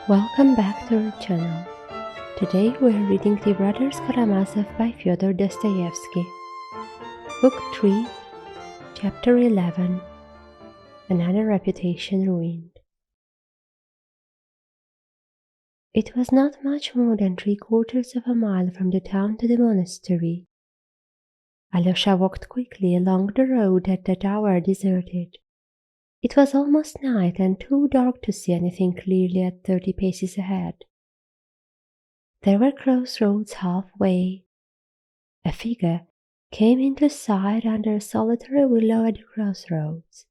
Welcome back to our channel. Today we are reading the Brothers Karamazov by Fyodor Dostoevsky. Book 3, Chapter 11. Another reputation ruined. It was not much more than 3/4 of a mile from the town to the monastery. Alyosha walked quickly along the road at that hour deserted. It was almost night and too dark to see anything clearly at 30 paces ahead. There were crossroads halfway. A figure came into sight under a solitary willow at the crossroads.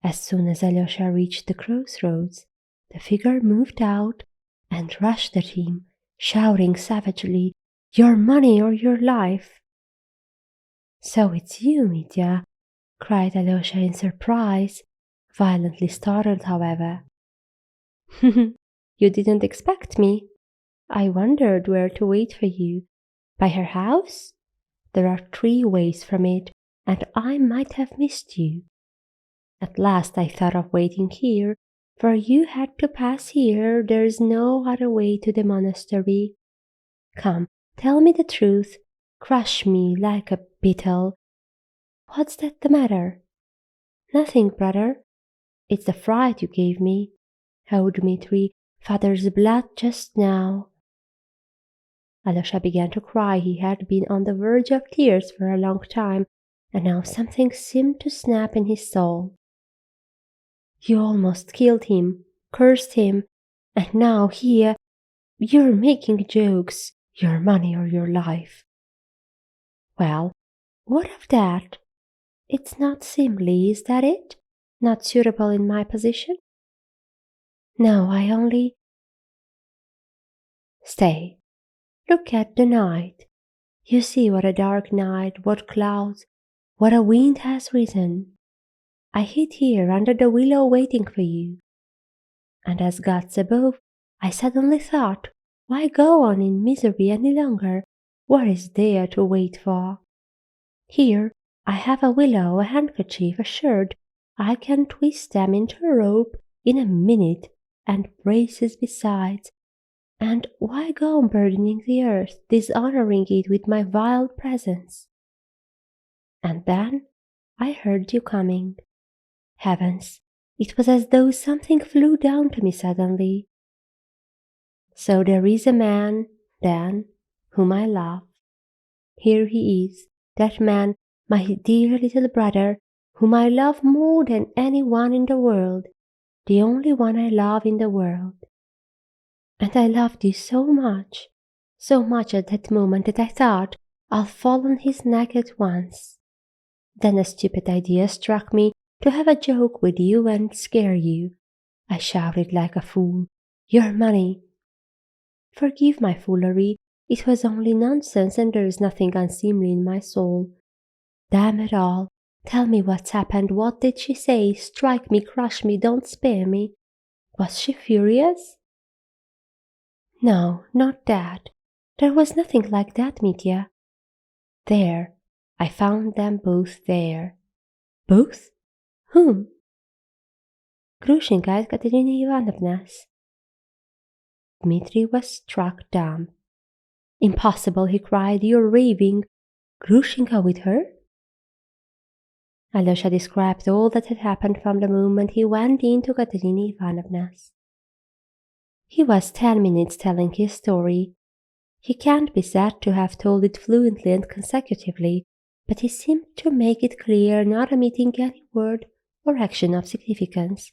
As soon as Alyosha reached the crossroads, the figure moved out and rushed at him, shouting savagely, "Your money or your life!" "So it's you, Mitya!" cried Alyosha in surprise, violently startled, however. "You didn't expect me? I wondered where to wait for you. By her house? There are 3 ways from it, and I might have missed you. At last I thought of waiting here, for you had to pass here. There's no other way to the monastery. Come, tell me the truth. Crush me like a beetle. What's that the matter?" "Nothing, brother. It's the fright you gave me. Oh, Dmitri, father's blood just now." Alyosha began to cry. He had been on the verge of tears for a long time, and now something seemed to snap in his soul. "You almost killed him, cursed him, and now here you're making jokes. Your money or your life." "Well, what of that? It's not seemly, is that it? Not suitable in my position?" "No, I only—" "Stay. Look at the night. You see what a dark night, what clouds, what a wind has risen. I hid here under the willow waiting for you. And as God's above, I suddenly thought, why go on in misery any longer? What is there to wait for? Here I have a willow, a handkerchief, a shirt. I can twist them into a rope in a minute, and braces besides. And why go on burdening the earth, dishonoring it with my vile presence? And then I heard you coming. Heavens, it was as though something flew down to me suddenly. So there is a man, then, whom I love. Here he is, that man, my dear little brother, whom I love more than any one in the world, the only one I love in the world. And I loved you so much at that moment that I thought I'll fall on his neck at once. Then a stupid idea struck me to have a joke with you and scare you. I shouted like a fool, 'Your money!' Forgive my foolery, it was only nonsense and there is nothing unseemly in my soul. Damn it all, tell me what's happened, what did she say? Strike me, crush me, don't spare me. Was she furious?" "No, not that. There was nothing like that, Mitya. There, I found them both there." "Both? Whom?" "Grushenka and Katerina Ivanovna's." Dmitri was struck dumb. "Impossible," he cried. "You're raving. Grushenka with her?" Alyosha described all that had happened from the moment he went into Katerina Ivanovna's. He was 10 minutes telling his story. He can't be said to have told it fluently and consecutively, but he seemed to make it clear, not omitting any word or action of significance,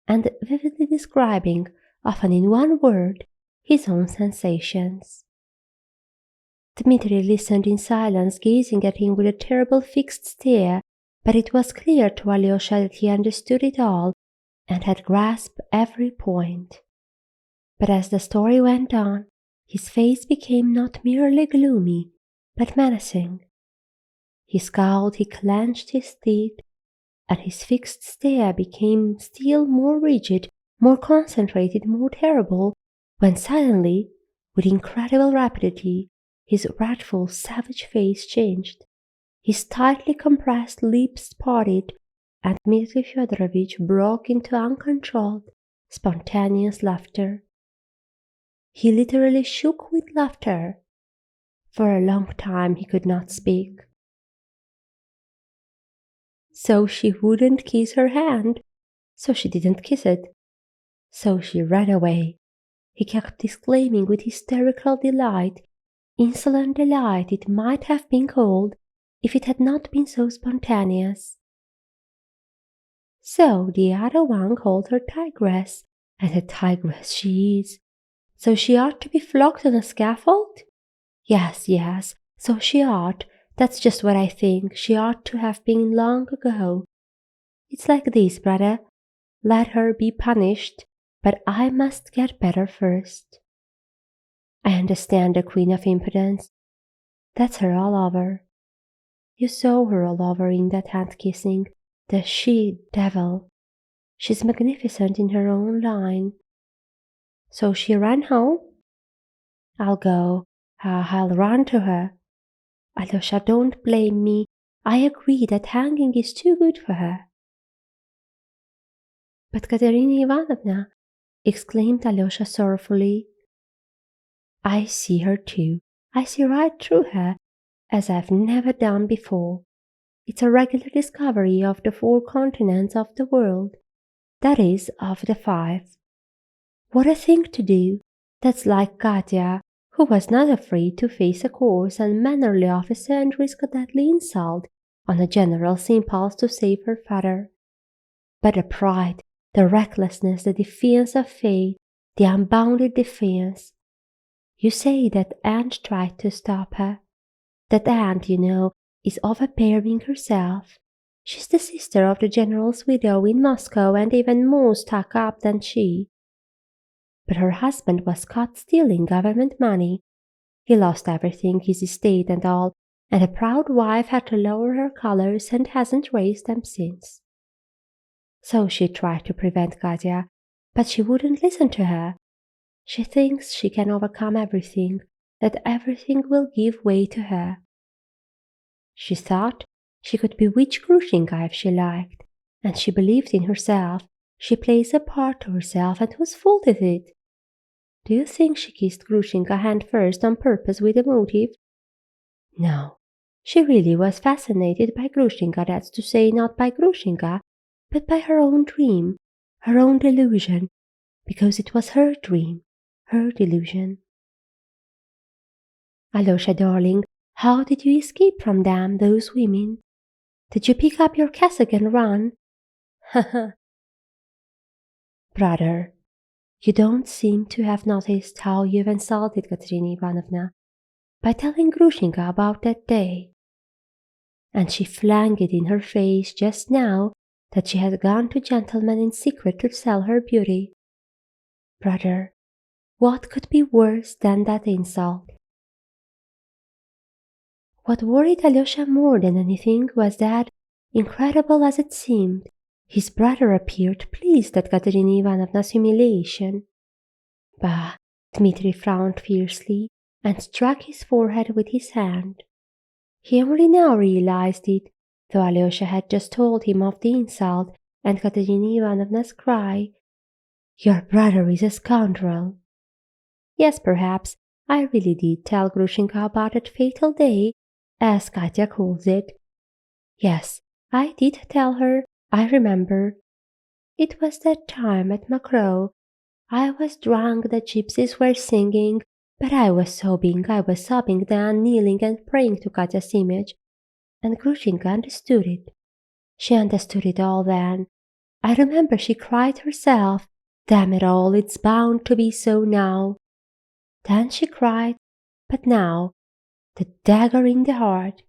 and vividly describing, often in one word, his own sensations. Dmitri listened in silence, gazing at him with a terrible fixed stare, but it was clear to Alyosha that he understood it all and had grasped every point. But as the story went on, his face became not merely gloomy, but menacing. He scowled, he clenched his teeth, and his fixed stare became still more rigid, more concentrated, more terrible, when suddenly, with incredible rapidity, his wrathful, savage face changed. His tightly compressed lips parted, and Dmitri Fyodorovitch broke into uncontrolled, spontaneous laughter. He literally shook with laughter. For a long time he could not speak. So she wouldn't kiss her hand, so she didn't kiss it. So she ran away. He kept exclaiming with hysterical delight, insolent delight it might have been called if it had not been so spontaneous. So the other one called her tigress, and a tigress she is. So she ought to be flogged on a scaffold? Yes, yes, so she ought. That's just what I think. She ought to have been long ago. It's like this, brother. Let her be punished, but I must get better first. I understand the queen of impudence. That's her all over. You saw her all over in that hand-kissing, the she-devil. She's magnificent in her own line. So she ran home? I'll go. I'll run to her. Alyosha, don't blame me. I agree that hanging is too good for her. But Katerina Ivanovna, exclaimed Alyosha sorrowfully, I see her too. I see right through her, as I've never done before. It's a regular discovery of the 4 continents of the world, that is, of the 5. What a thing to do! That's like Katya, who was not afraid to face a coarse and mannerly officer and risk a deadly insult on a general's impulse to save her father. But the pride, the recklessness, the defiance of fate, the unbounded defiance. You say that aunt tried to stop her. That aunt, you know, is overbearing herself. She's the sister of the general's widow in Moscow and even more stuck up than she. But her husband was caught stealing government money. He lost everything, his estate and all, and the proud wife had to lower her colors and hasn't raised them since. So she tried to prevent Katya, but she wouldn't listen to her. She thinks she can overcome everything, that everything will give way to her. She thought she could bewitch Grushenka if she liked, and she believed in herself. She plays a part to herself, and whose fault is it? Do you think she kissed Grushenka hand first on purpose with a motive? No, she really was fascinated by Grushenka, that's to say, not by Grushenka, but by her own dream, her own delusion, because it was her dream, her delusion. Alyosha, darling, how did you escape from them, those women? Did you pick up your cassock and run? Ha ha. Brother, you don't seem to have noticed how you've insulted Katerina Ivanovna by telling Grushenka about that day. And she flung it in her face just now that she had gone to gentlemen in secret to sell her beauty. Brother, what could be worse than that insult? What worried Alyosha more than anything was that, incredible as it seemed, his brother appeared pleased at Katerina Ivanovna's humiliation. Bah! Dmitri frowned fiercely and struck his forehead with his hand. He only now realized it, though Alyosha had just told him of the insult and Katerina Ivanovna's cry, Your brother is a scoundrel. Yes, perhaps, I really did tell Grushenka about that fatal day, as Katya calls it. Yes, I did tell her, I remember. It was that time at Makro. I was drunk, the gypsies were singing, but I was sobbing then, kneeling and praying to Katya's image. And Grushenka understood it. She understood it all then. I remember she cried herself, Damn it all, it's bound to be so now. Then she cried, but now, the dagger in the heart.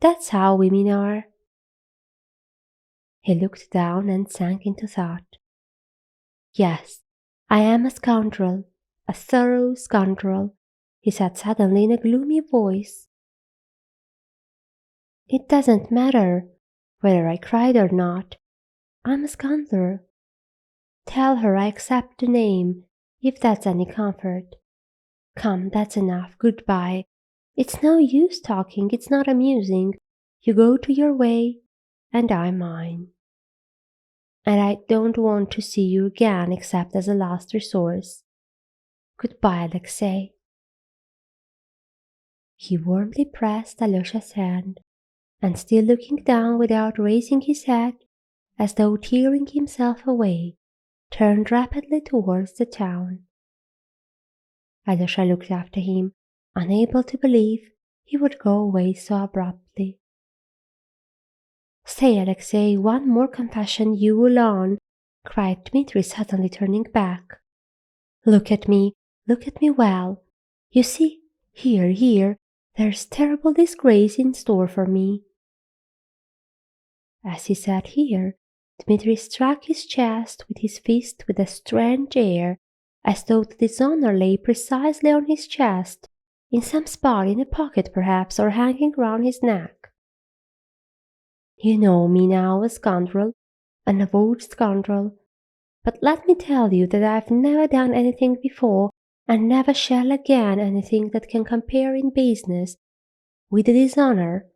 That's how women are. He looked down and sank into thought. Yes, I am a scoundrel, a thorough scoundrel, he said suddenly in a gloomy voice. It doesn't matter whether I cried or not. I'm a scoundrel. Tell her I accept the name, if that's any comfort. Come, that's enough. Goodbye. It's no use talking, it's not amusing. You go to your way, and I mine. and I don't want to see you again except as a last resource. Goodbye, Alexei." He warmly pressed Alyosha's hand, and still looking down without raising his head, as though tearing himself away, turned rapidly towards the town. Alyosha looked after him, unable to believe he would go away so abruptly. "Stay, Alexei, one more confession you will learn," cried Dmitri, suddenly turning back. Look at me well. You see, here, there's terrible disgrace in store for me." As he said here, Dmitri struck his chest with his fist with a strange air, as though the dishonor lay precisely on his chest, in some spot in a pocket perhaps, or hanging round his neck. "You know me now, a scoundrel, an avowed scoundrel, but let me tell you that I've never done anything before, and never shall again anything that can compare in baseness with the dishonor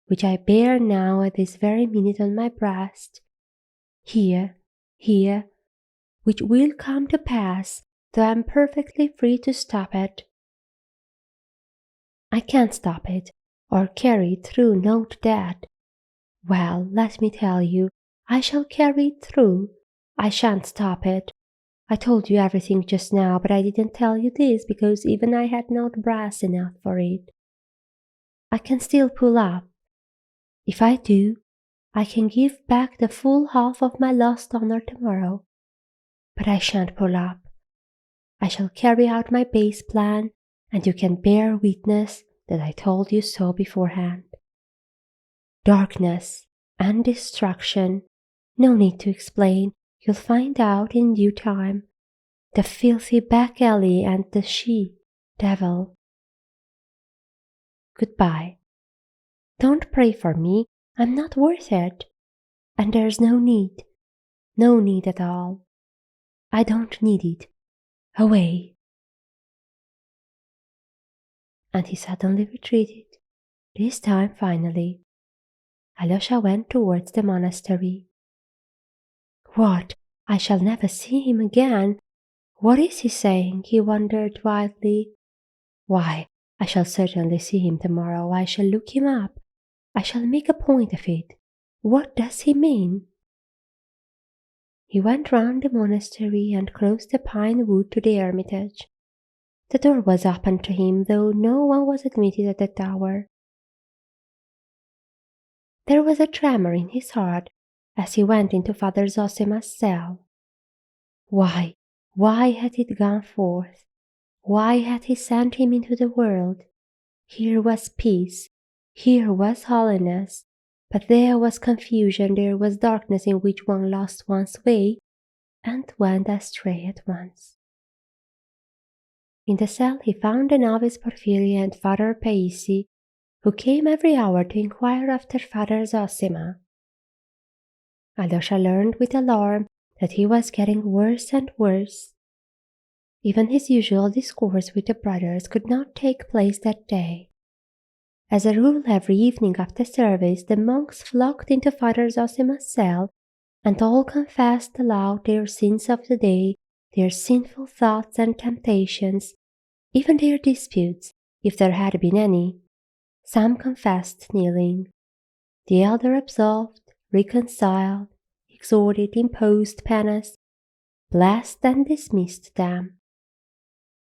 which I bear now at this very minute on my breast, here, which will come to pass, though I am perfectly free to stop it. I can't stop it, or carry it through, note that. Well, let me tell you, I shall carry it through. I shan't stop it. I told you everything just now, but I didn't tell you this because even I had not brass enough for it. I can still pull up. If I do, I can give back the full half of my lost honor tomorrow. But I shan't pull up. I shall carry out my base plan, and you can bear witness that I told you so beforehand. Darkness and destruction, no need to explain, you'll find out in due time. The filthy back alley and the she-devil. Goodbye. Don't pray for me, I'm not worth it. And there's no need at all. I don't need it. Away." And he suddenly retreated, this time finally. Alyosha went towards the monastery. What? I shall never see him again. What is he saying? He wondered wildly. Why, I shall certainly see him tomorrow. I shall look him up. I shall make a point of it. What does he mean? He went round the monastery and crossed the pine wood to the hermitage. The door was open to him, though no one was admitted at that hour. There was a tremor in his heart as he went into Father Zosima's cell. Why had it gone forth? Why had he sent him into the world? Here was peace, here was holiness, but there was confusion, there was darkness in which one lost one's way and went astray at once. In the cell he found the novice Porphyry and Father Paisi, who came every hour to inquire after Father Zosima. Alyosha learned with alarm that he was getting worse and worse. Even his usual discourse with the brothers could not take place that day. As a rule, every evening after service, the monks flocked into Father Zosima's cell, and all confessed aloud their sins of the day, their sinful thoughts and temptations, even their disputes, if there had been any. Some confessed kneeling. The elder absolved, reconciled, exhorted, imposed penance, blessed and dismissed them.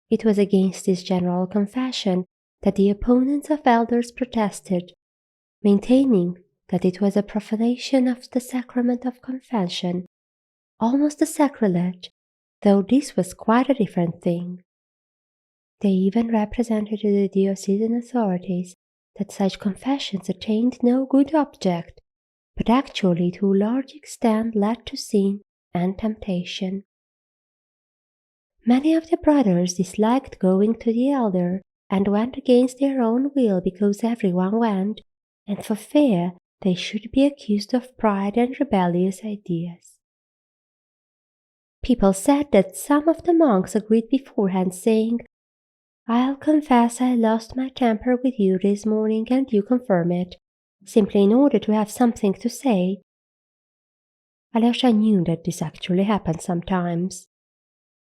It was against this general confession that the opponents of elders protested, maintaining that it was a profanation of the sacrament of confession, almost a sacrilege, though this was quite a different thing. They even represented to the diocesan authorities that such confessions attained no good object, but actually to a large extent led to sin and temptation. Many of the brothers disliked going to the elder and went against their own will because everyone went, and for fear they should be accused of pride and rebellious ideas. People said that some of the monks agreed beforehand, saying, "I'll confess I lost my temper with you this morning and you confirm it, simply in order to have something to say." Alyosha knew that this actually happened sometimes.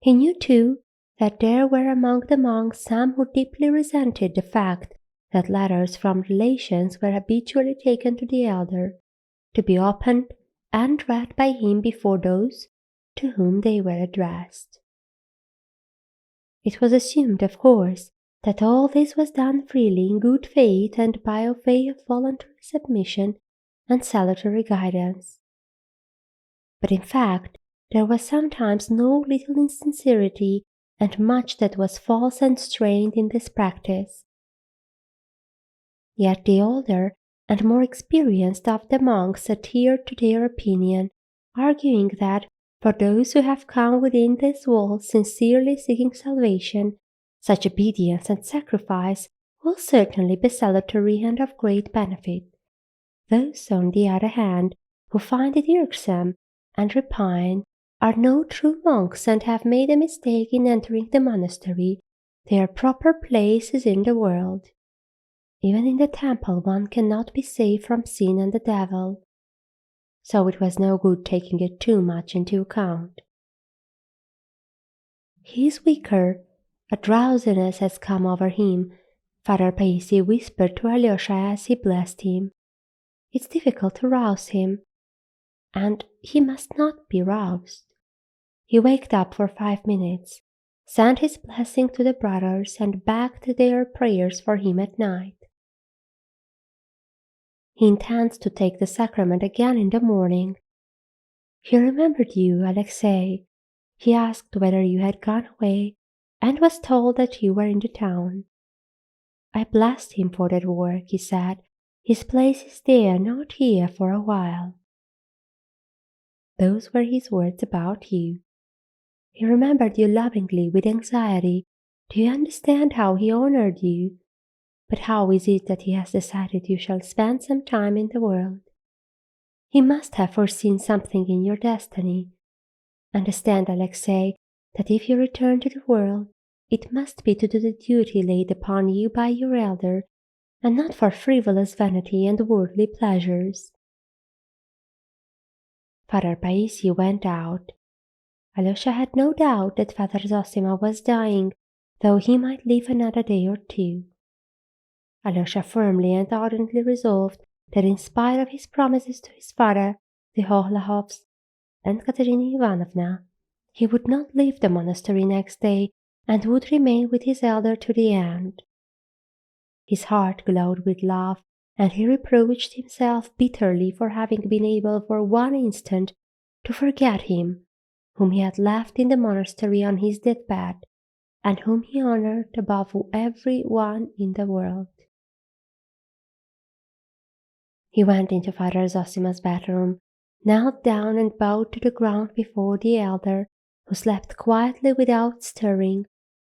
He knew, too, that there were among the monks some who deeply resented the fact that letters from relations were habitually taken to the elder, to be opened and read by him before those to whom they were addressed. It was assumed, of course, that all this was done freely in good faith and by way of voluntary submission and salutary guidance. But in fact, there was sometimes no little insincerity and much that was false and strained in this practice. Yet the older and more experienced of the monks adhered to their opinion, arguing that for those who have come within this walls sincerely seeking salvation, such obedience and sacrifice will certainly be salutary and of great benefit. Those, on the other hand, who find it irksome and repine are no true monks and have made a mistake in entering the monastery. Their proper place is in the world. Even in the temple one cannot be safe from sin and the devil. So it was no good taking it too much into account. He is weaker. A drowsiness has come over him, Father Paisi whispered to Alyosha as he blessed him. It's difficult to rouse him, and he must not be roused. He waked up for 5 minutes, sent his blessing to the brothers, and begged their prayers for him at night. He intends to take the sacrament again in the morning. He remembered you, Alexei. He asked whether you had gone away, and was told that you were in the town. I blessed him for that work, he said. His place is there, not here, for a while. Those were his words about you. He remembered you lovingly, with anxiety. Do you understand how he honored you? But how is it that he has decided you shall spend some time in the world? He must have foreseen something in your destiny. Understand, Alexei, that if you return to the world, it must be to do the duty laid upon you by your elder, and not for frivolous vanity and worldly pleasures. Father Paisi went out. Alyosha had no doubt that Father Zosima was dying, though he might live another day or two. Alyosha firmly and ardently resolved that in spite of his promises to his father, the Hohlahovs, and Katerina Ivanovna, he would not leave the monastery next day and would remain with his elder to the end. His heart glowed with love, and he reproached himself bitterly for having been able for one instant to forget him, whom he had left in the monastery on his deathbed, and whom he honored above every one in the world. He went into Father Zosima's bedroom, knelt down and bowed to the ground before the elder, who slept quietly without stirring,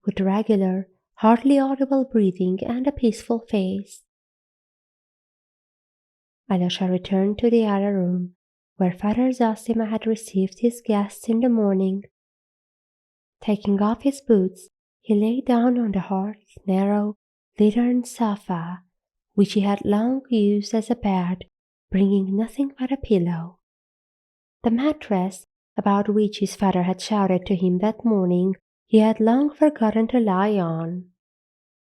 with regular, hardly audible breathing and a peaceful face. Alyosha returned to the other room, where Father Zosima had received his guests in the morning. Taking off his boots, he lay down on the hard, narrow, leathern sofa, which he had long used as a bed, bringing nothing but a pillow. The mattress, about which his father had shouted to him that morning, he had long forgotten to lie on.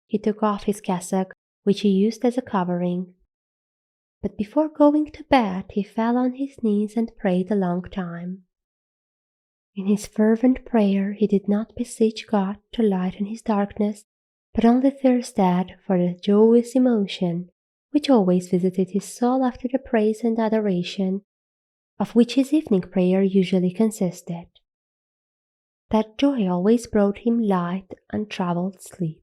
He took off his cassock, which he used as a covering. But before going to bed, he fell on his knees and prayed a long time. In his fervent prayer, he did not beseech God to lighten his darkness, but only thirsted for the joyous emotion which always visited his soul after the praise and adoration, of which his evening prayer usually consisted. That joy always brought him light, untroubled sleep.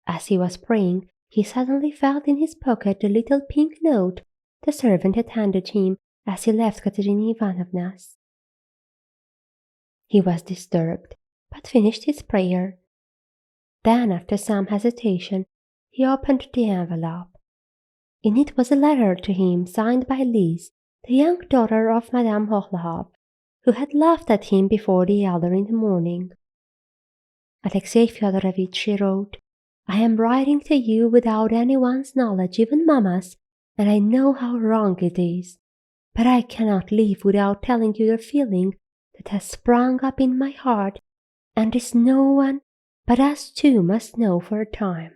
As he was praying, he suddenly felt in his pocket the little pink note the servant had handed him as he left Katerina Ivanovna's. He was disturbed, but finished his prayer. Then, after some hesitation, he opened the envelope. In it was a letter to him signed by Lise, the young daughter of Madame Hohlahov, who had laughed at him before the elder in the morning. Alexei Fyodorovitch, she wrote, I am writing to you without anyone's knowledge, even Mamma's, and I know how wrong it is. but I cannot live without telling you the feeling that has sprung up in my heart, and this no one but us two must know for a time.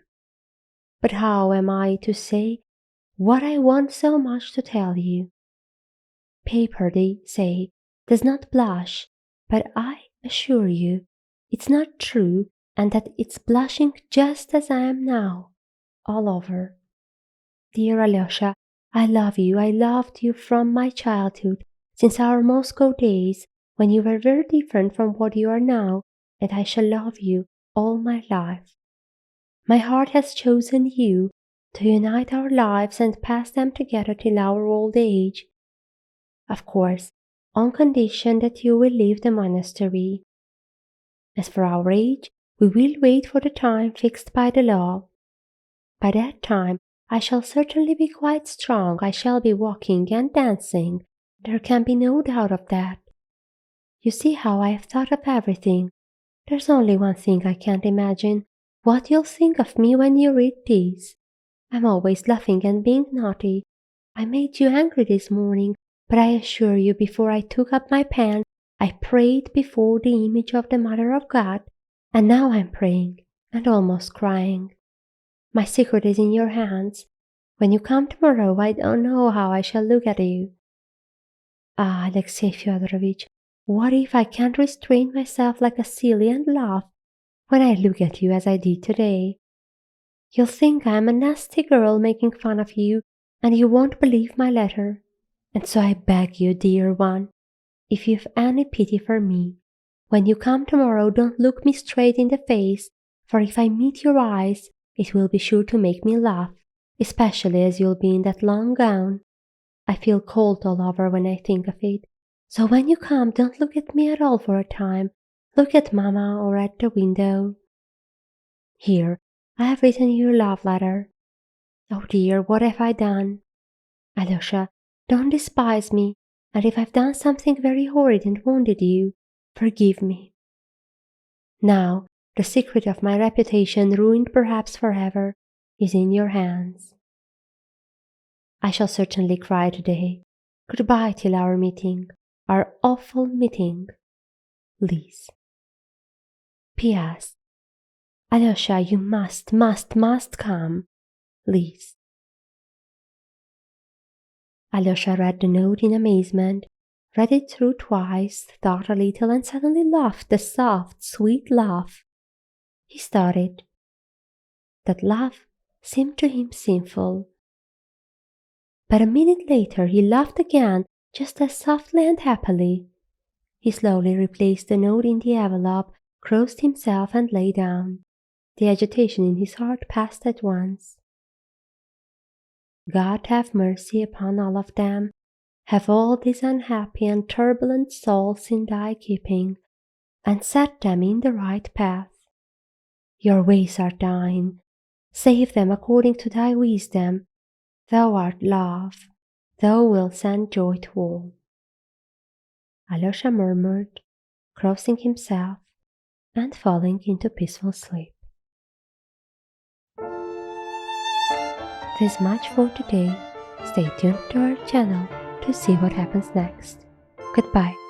But how am I to say what I want so much to tell you? Paper, they say, does not blush, but I assure you it's not true, and that it's blushing just as I am now, all over. Dear Alyosha, I love you. I loved you from my childhood, since our Moscow days, when you were very different from what you are now, and I shall love you all my life. My heart has chosen you to unite our lives and pass them together till our old age. Of course, on condition that you will leave the monastery. As for our age, we will wait for the time fixed by the law. By that time, I shall certainly be quite strong. I shall be walking and dancing. There can be no doubt of that. You see how I have thought of everything. There's only one thing I can't imagine, what you'll think of me when you read this. I'm always laughing and being naughty. I made you angry this morning, but I assure you before I took up my pen, I prayed before the image of the Mother of God, and now I'm praying and almost crying. My secret is in your hands. When you come tomorrow, I don't know how I shall look at you. Ah, Alexey Fyodorovitch, what if I can't restrain myself like a silly and laugh when I look at you as I did today? You'll think I'm a nasty girl making fun of you, and you won't believe my letter. And so I beg you, dear one, if you've any pity for me, when you come tomorrow, don't look me straight in the face, for if I meet your eyes, it will be sure to make me laugh, especially as you'll be in that long gown. I feel cold all over when I think of it. So when you come, don't look at me at all for a time. Look at Mamma or at the window. Here, I have written you a love letter. Oh dear, what have I done? Alyosha, don't despise me, and if I've done something very horrid and wounded you, forgive me. Now, the secret of my reputation, ruined perhaps forever, is in your hands. I shall certainly cry today. Goodbye till our meeting, our awful meeting. Lise. P.S. Alyosha, you must come. Lise. Alyosha read the note in amazement, read it through twice, thought a little, and suddenly laughed a soft, sweet laugh. He started. That laugh seemed to him sinful. But a minute later he laughed again, just as softly and happily. He slowly replaced the note in the envelope, crossed himself, and lay down. The agitation in his heart passed at once. God have mercy upon all of them. Have all these unhappy and turbulent souls in thy keeping, and set them in the right path. Your ways are thine. Save them according to thy wisdom. Thou art love. Thou wilt send joy to all. Alyosha murmured, crossing himself and falling into peaceful sleep. This much for today. Stay tuned to our channel to see what happens next. Goodbye.